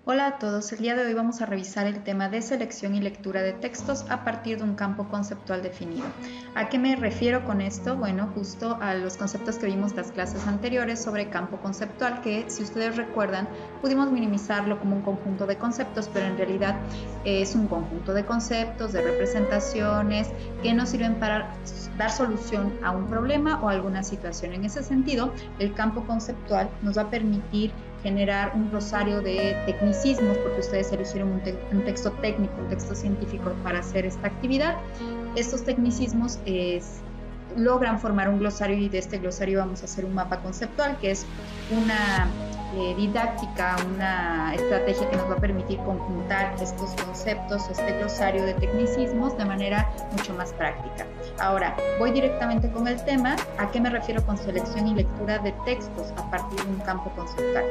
Hola a todos, el día de hoy vamos a revisar el tema de selección y lectura de textos a partir de un campo conceptual definido. ¿A qué me refiero con esto? Bueno, justo a los conceptos que vimos las clases anteriores sobre campo conceptual, que si ustedes recuerdan, pudimos minimizarlo como un conjunto de conceptos, pero en realidad es un conjunto de conceptos, de representaciones que nos sirven para dar solución a un problema o a alguna situación. En ese sentido, el campo conceptual nos va a permitir generar un rosario de tecnicismos, porque ustedes eligieron un texto técnico, un texto científico para hacer esta actividad. Estos tecnicismos logran formar un glosario y de este glosario vamos a hacer un mapa conceptual, que es una didáctica, una estrategia que nos va a permitir conjuntar estos conceptos, este glosario de tecnicismos de manera mucho más práctica. Ahora, voy directamente con el tema. ¿A qué me refiero con selección y lectura de textos a partir de un campo conceptual?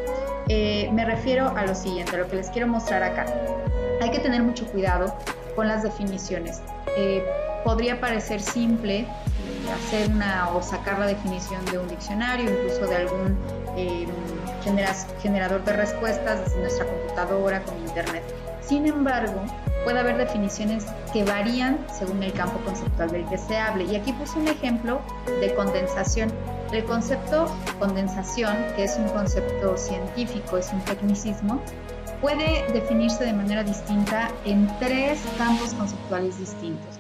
Me refiero a lo siguiente, a lo que les quiero mostrar acá. Hay que tener mucho cuidado con las definiciones. Podría parecer simple hacer o sacar la definición de un diccionario, incluso de algún generador de respuestas desde nuestra computadora con internet. Sin embargo, puede haber definiciones que varían según el campo conceptual del que se hable. Y aquí puse un ejemplo de condensación. El concepto condensación, que es un concepto científico, es un tecnicismo, puede definirse de manera distinta en 3 campos conceptuales distintos: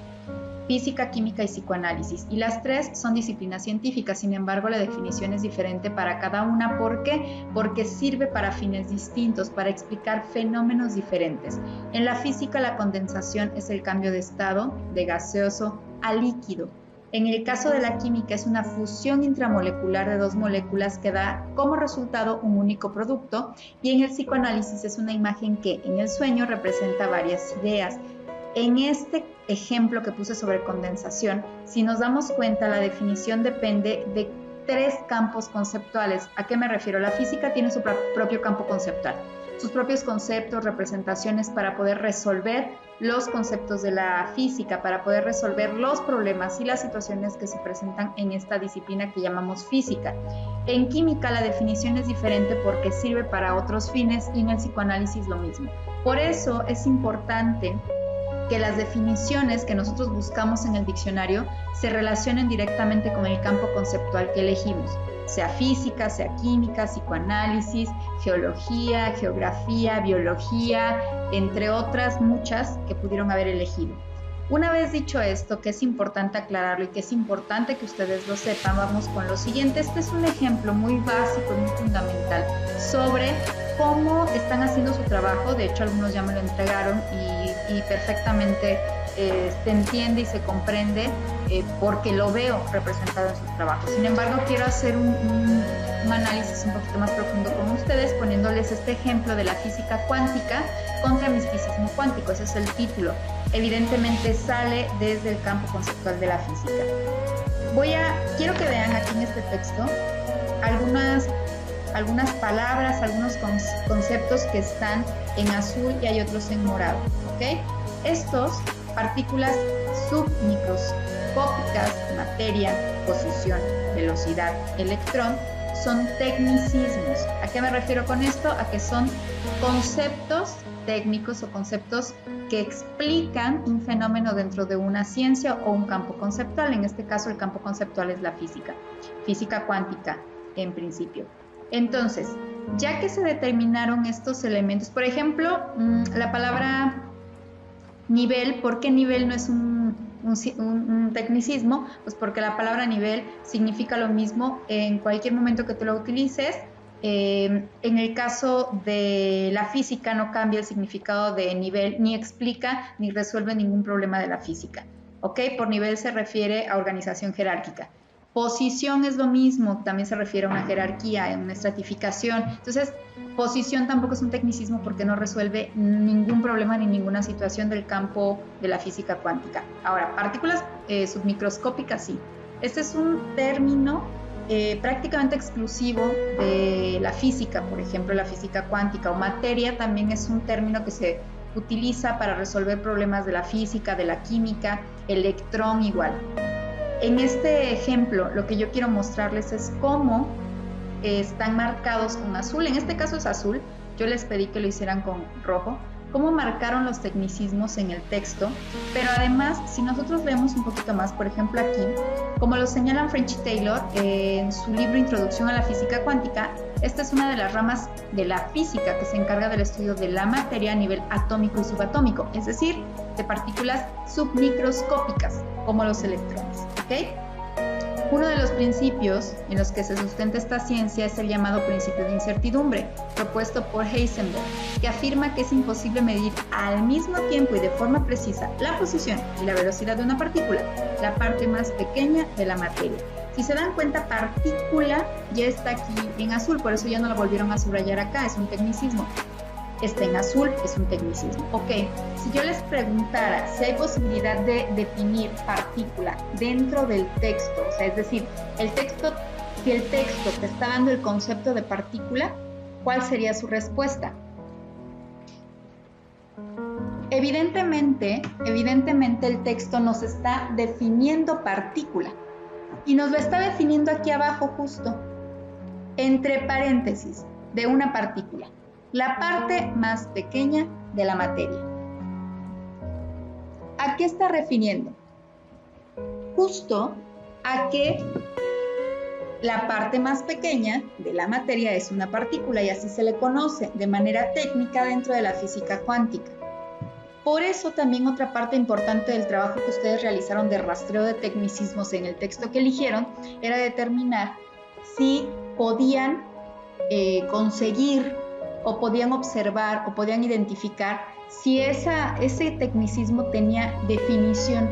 física, química y psicoanálisis. Y las 3 son disciplinas científicas, sin embargo la definición es diferente para cada una. ¿Por qué? Porque sirve para fines distintos, para explicar fenómenos diferentes. En la física, la condensación es el cambio de estado de gaseoso a líquido. En el caso de la química es una fusión intramolecular de 2 moléculas que da como resultado un único producto, y en el psicoanálisis es una imagen que en el sueño representa varias ideas. En este ejemplo que puse sobre condensación, si nos damos cuenta, la definición depende de 3 campos conceptuales. ¿A qué me refiero? La física tiene su propio campo conceptual, sus propios conceptos, representaciones para poder resolver los conceptos de la física, para poder resolver los problemas y las situaciones que se presentan en esta disciplina que llamamos física. En química la definición es diferente porque sirve para otros fines, y en el psicoanálisis lo mismo. Por eso es importante que las definiciones que nosotros buscamos en el diccionario se relacionen directamente con el campo conceptual que elegimos, sea física, sea química, psicoanálisis, geología, geografía, biología, entre otras muchas que pudieron haber elegido. Una vez dicho esto, que es importante aclararlo y que es importante que ustedes lo sepan, vamos con lo siguiente. Este es un ejemplo muy básico y muy fundamental sobre cómo están haciendo su trabajo. De hecho, algunos ya me lo entregaron y perfectamente se entiende y se comprende porque lo veo representado en sus trabajos. Sin embargo, quiero hacer un análisis un poquito más profundo con ustedes, poniéndoles este ejemplo de la física cuántica contra misticismo cuántico. Ese es el título. Evidentemente sale desde el campo conceptual de la física. Quiero que vean aquí en este texto algunas palabras, algunos conceptos que están en azul y hay otros en morado, ¿ok? Estos, partículas submicroscópicas, materia, posición, velocidad, electrón, son tecnicismos. ¿A qué me refiero con esto? A que son conceptos técnicos o conceptos que explican un fenómeno dentro de una ciencia o un campo conceptual. En este caso, el campo conceptual es la física cuántica en principio. Entonces, ya que se determinaron estos elementos, por ejemplo, la palabra nivel, ¿por qué nivel no es un tecnicismo? Pues porque la palabra nivel significa lo mismo en cualquier momento que tú lo utilices. En el caso de la física no cambia el significado de nivel, ni explica ni resuelve ningún problema de la física, ¿ok? Por nivel se refiere a organización jerárquica. Posición es lo mismo, también se refiere a una jerarquía, a una estratificación. Entonces, posición tampoco es un tecnicismo porque no resuelve ningún problema ni ninguna situación del campo de la física cuántica. Ahora, partículas submicroscópicas, sí. Este es un término prácticamente exclusivo de la física, por ejemplo, la física cuántica, o materia también es un término que se utiliza para resolver problemas de la física, de la química, electrón igual. En este ejemplo, lo que yo quiero mostrarles es cómo están marcados con azul. En este caso es azul, yo les pedí que lo hicieran con rojo, cómo marcaron los tecnicismos en el texto, pero además, si nosotros leemos un poquito más, por ejemplo aquí, como lo señalan French y Taylor en su libro Introducción a la Física Cuántica, esta es una de las ramas de la física que se encarga del estudio de la materia a nivel atómico y subatómico, es decir, de partículas submicroscópicas, como los electrones, ¿ok? Uno de los principios en los que se sustenta esta ciencia es el llamado principio de incertidumbre, propuesto por Heisenberg, que afirma que es imposible medir al mismo tiempo y de forma precisa la posición y la velocidad de una partícula, la parte más pequeña de la materia. Si se dan cuenta, partícula ya está aquí en azul, por eso ya no la volvieron a subrayar acá, es un tecnicismo. Está en azul, es un tecnicismo. Ok, si yo les preguntara si hay posibilidad de definir partícula dentro del texto, o sea, es decir, si el texto te está dando el concepto de partícula, ¿cuál sería su respuesta? Evidentemente el texto nos está definiendo partícula y nos lo está definiendo aquí abajo justo, entre paréntesis, de una partícula. La parte más pequeña de la materia. ¿A qué está refiriendo? Justo a que la parte más pequeña de la materia es una partícula y así se le conoce de manera técnica dentro de la física cuántica. Por eso también otra parte importante del trabajo que ustedes realizaron de rastreo de tecnicismos en el texto que eligieron era determinar si podían conseguir o podían observar o podían identificar si ese tecnicismo tenía definición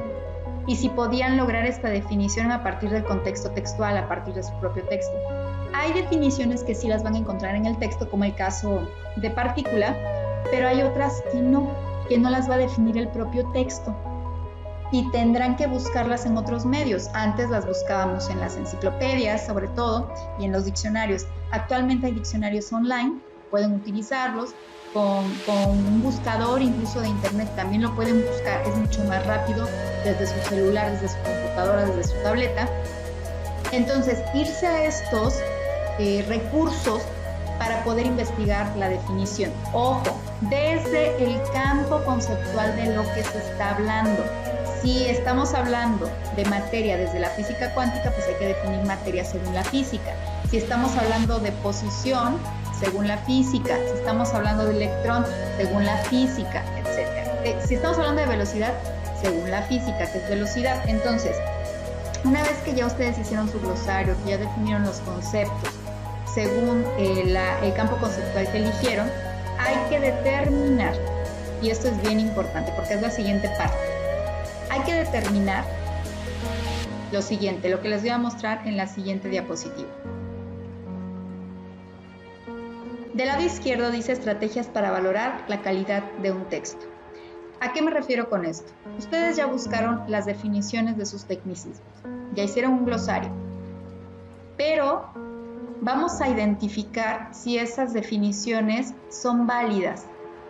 y si podían lograr esta definición a partir del contexto textual, a partir de su propio texto. Hay definiciones que sí las van a encontrar en el texto, como el caso de partícula, pero hay otras que no las va a definir el propio texto y tendrán que buscarlas en otros medios. Antes las buscábamos en las enciclopedias, sobre todo, y en los diccionarios. Actualmente hay diccionarios online, pueden utilizarlos con un buscador incluso de internet, también lo pueden buscar, es mucho más rápido desde su celular, desde su computadora, desde su tableta. Entonces, irse a estos recursos para poder investigar la definición. Ojo, desde el campo conceptual de lo que se está hablando. Si estamos hablando de materia desde la física cuántica, pues hay que definir materia según la física. Si estamos hablando de posición, según la física. Si estamos hablando de electrón, según la física, etc. Si estamos hablando de velocidad, según la física, que es velocidad. Entonces, una vez que ya ustedes hicieron su glosario, que ya definieron los conceptos, según el campo conceptual que eligieron, hay que determinar, y esto es bien importante porque es la siguiente parte, hay que determinar lo siguiente, lo que les voy a mostrar en la siguiente diapositiva. Del lado izquierdo dice estrategias para valorar la calidad de un texto. ¿A qué me refiero con esto? Ustedes ya buscaron las definiciones de sus tecnicismos, ya hicieron un glosario, pero vamos a identificar si esas definiciones son válidas,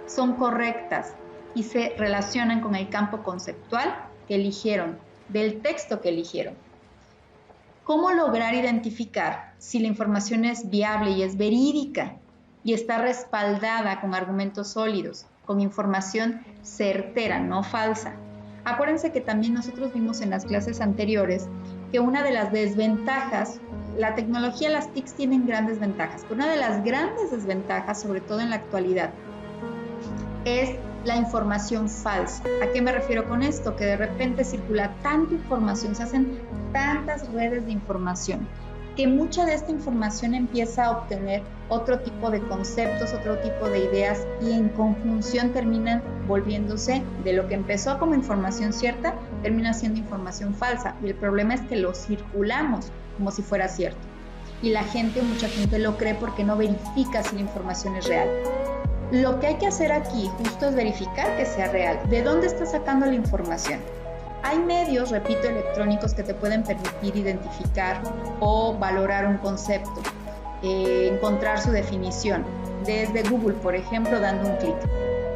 son correctas y se relacionan con el campo conceptual que eligieron, del texto que eligieron. ¿Cómo lograr identificar si la información es viable y es verídica y está respaldada con argumentos sólidos, con información certera, no falsa? Acuérdense que también nosotros vimos en las clases anteriores que una de las desventajas, la tecnología, las TICs tienen grandes ventajas, pero una de las grandes desventajas, sobre todo en la actualidad, es la información falsa. ¿A qué me refiero con esto? Que de repente circula tanta información, se hacen tantas redes de información, que mucha de esta información empieza a obtener otro tipo de conceptos, otro tipo de ideas y en conjunción terminan volviéndose de lo que empezó como información cierta, termina siendo información falsa. Y el problema es que lo circulamos como si fuera cierto. Y mucha gente lo cree porque no verifica si la información es real. Lo que hay que hacer aquí justo es verificar que sea real. ¿De dónde está sacando la información? Hay medios, repito, electrónicos que te pueden permitir identificar o valorar un concepto, encontrar su definición, desde Google, por ejemplo, dando un clic.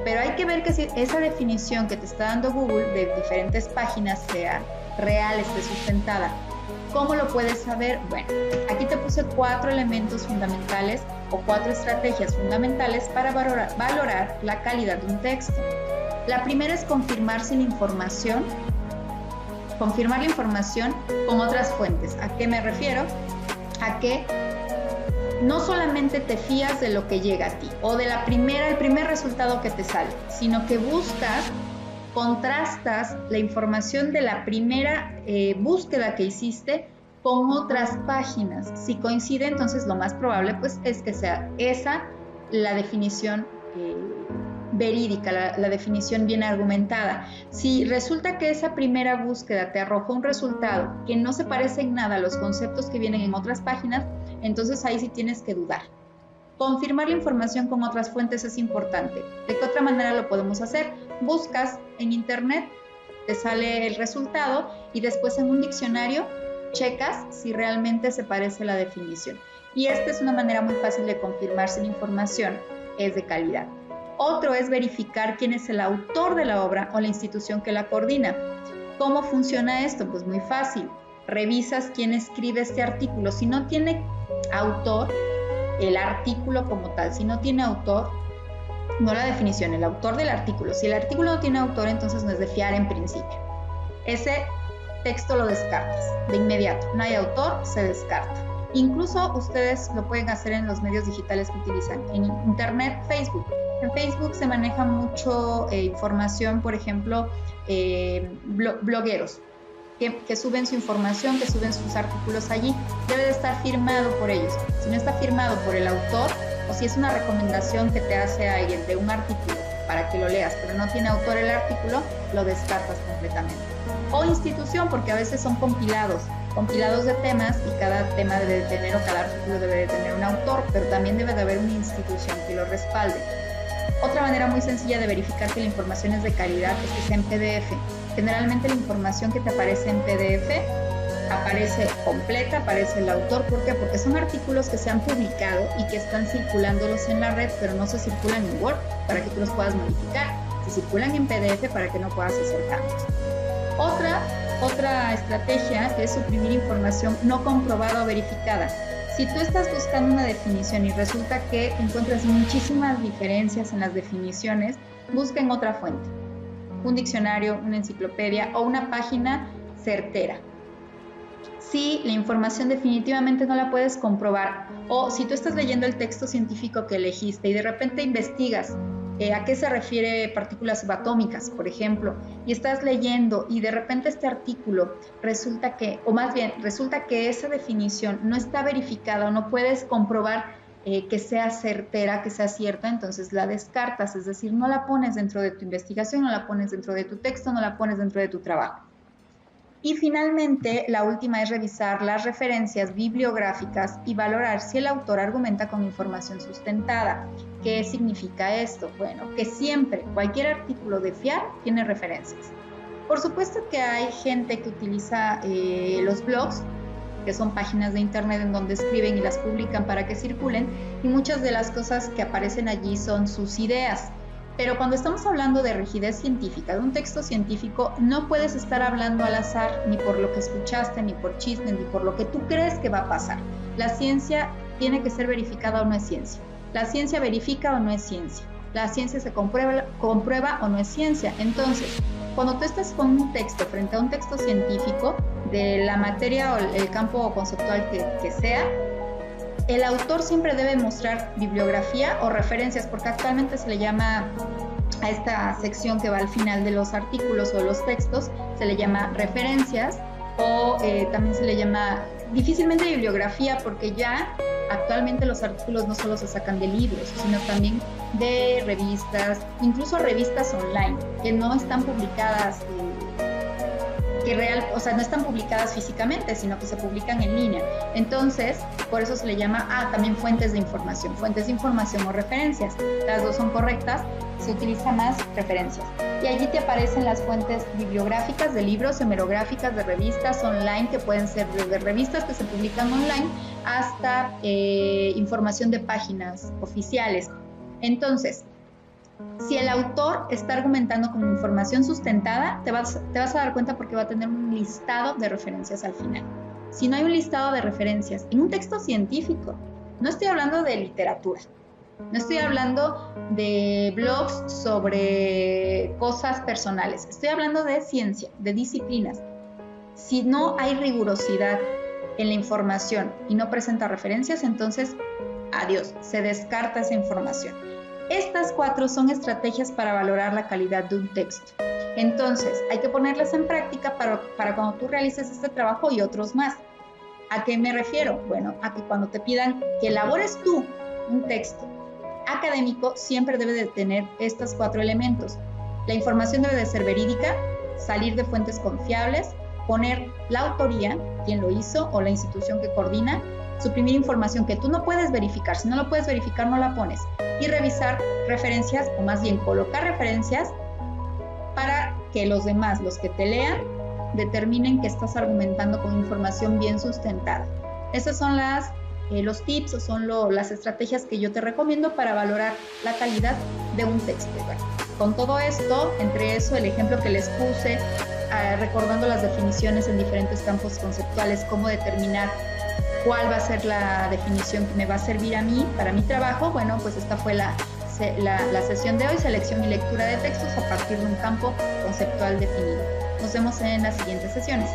Pero hay que ver que si esa definición que te está dando Google de diferentes páginas sea real, esté sustentada. ¿Cómo lo puedes saber? Bueno, aquí te puse 4 elementos fundamentales o 4 estrategias fundamentales para valorar la calidad de un texto. La primera es confirmar la información con otras fuentes. ¿A qué me refiero? A que no solamente te fías de lo que llega a ti o de el primer resultado que te sale, sino que contrastas la información de la primera búsqueda que hiciste con otras páginas. Si coincide, entonces lo más probable pues es que sea esa la definición verídica, la definición bien argumentada. Si resulta que esa primera búsqueda te arrojó un resultado que no se parece en nada a los conceptos que vienen en otras páginas, entonces ahí sí tienes que dudar. Confirmar la información con otras fuentes es importante. ¿De qué otra manera lo podemos hacer? Buscas en internet, te sale el resultado y después en un diccionario checas si realmente se parece la definición. Y esta es una manera muy fácil de confirmar si la información es de calidad. Otro es verificar quién es el autor de la obra o la institución que la coordina. ¿Cómo funciona esto? Pues muy fácil. Revisas quién escribe este artículo. Si no tiene autor, el artículo como tal, si no tiene autor, no la definición, el autor del artículo. Si el artículo no tiene autor, entonces no es de fiar en principio. Ese texto lo descartas de inmediato. No hay autor, se descarta. Incluso ustedes lo pueden hacer en los medios digitales que utilizan. En internet, Facebook. En Facebook se maneja mucho información, por ejemplo, blogueros que suben su información, que suben sus artículos allí. Debe de estar firmado por ellos. Si no está firmado por el autor, o si es una recomendación que te hace alguien de un artículo para que lo leas, pero no tiene autor el artículo, lo descartas completamente. O institución, porque a veces son compilados de temas y cada tema debe de tener, o cada artículo debe de tener un autor, pero también debe de haber una institución que lo respalde. Otra manera muy sencilla de verificar que la información es de calidad es que sea en PDF. Generalmente la información que te aparece en PDF aparece completa, aparece el autor. ¿Por qué? Porque son artículos que se han publicado y que están circulándolos en la red, pero no se circulan en Word para que tú los puedas modificar. Se circulan en PDF para que no puedas hacer cambios. Otra estrategia es suprimir información no comprobada o verificada. Si tú estás buscando una definición y resulta que encuentras muchísimas diferencias en las definiciones, busca en otra fuente. Un diccionario, una enciclopedia o una página certera. Si la información definitivamente no la puedes comprobar, o si tú estás leyendo el texto científico que elegiste y de repente investigas a qué se refiere partículas subatómicas, por ejemplo, y estás leyendo y de repente este artículo resulta que esa definición no está verificada o no puedes comprobar que sea certera, que sea cierta, entonces la descartas, es decir, no la pones dentro de tu investigación, no la pones dentro de tu texto, no la pones dentro de tu trabajo. Y finalmente, la última es revisar las referencias bibliográficas y valorar si el autor argumenta con información sustentada. ¿Qué significa esto? Bueno, que siempre cualquier artículo de fiar tiene referencias. Por supuesto que hay gente que utiliza los blogs, que son páginas de internet en donde escriben y las publican para que circulen, y muchas de las cosas que aparecen allí son sus ideas. Pero cuando estamos hablando de rigidez científica, de un texto científico, no puedes estar hablando al azar, ni por lo que escuchaste, ni por chisme, ni por lo que tú crees que va a pasar. La ciencia tiene que ser verificada o no es ciencia. La ciencia verifica o no es ciencia. La ciencia se comprueba o no es ciencia. Entonces, cuando tú estás con un texto frente a un texto científico de la materia o el campo conceptual que sea, el autor siempre debe mostrar bibliografía o referencias, porque actualmente se le llama a esta sección que va al final de los artículos o los textos, se le llama referencias, o también se le llama difícilmente bibliografía, porque ya actualmente los artículos no solo se sacan de libros, sino también de revistas, incluso revistas online, que no están publicadas no están publicadas físicamente, sino que se publican en línea. Entonces, por eso se le llama también fuentes de información o referencias. Las dos son correctas, se utiliza más referencias. Y allí te aparecen las fuentes bibliográficas de libros, hemerográficas de revistas online, que pueden ser desde revistas que se publican online hasta información de páginas oficiales. Entonces, si el autor está argumentando con información sustentada, te vas a dar cuenta porque va a tener un listado de referencias al final. Si no hay un listado de referencias en un texto científico, No estoy hablando de literatura, no estoy hablando de blogs sobre cosas personales, estoy hablando de ciencia, de disciplinas. Si no hay rigurosidad en la información y no presenta referencias, entonces adiós, se descarta esa información. Estas 4 son estrategias para valorar la calidad de un texto. Entonces, hay que ponerlas en práctica para cuando tú realices este trabajo y otros más. ¿A qué me refiero? Bueno, a que cuando te pidan que elabores tú un texto académico, siempre debe de tener estos 4 elementos. La información debe de ser verídica, salir de fuentes confiables, poner la autoría, quién lo hizo o la institución que coordina, suprimir información que tú no puedes verificar. Si no lo puedes verificar, no la pones. Y revisar referencias, o más bien colocar referencias para que los demás, los que te lean, determinen que estás argumentando con información bien sustentada. Esas son los tips o son las estrategias que yo te recomiendo para valorar la calidad de un texto. Bueno, con todo esto, entre eso, el ejemplo que les puse, recordando las definiciones en diferentes campos conceptuales, cómo determinar cuál va a ser la definición que me va a servir a mí para mi trabajo. Bueno, pues esta fue la sesión de hoy, selección y lectura de textos a partir de un campo conceptual definido. Nos vemos en las siguientes sesiones.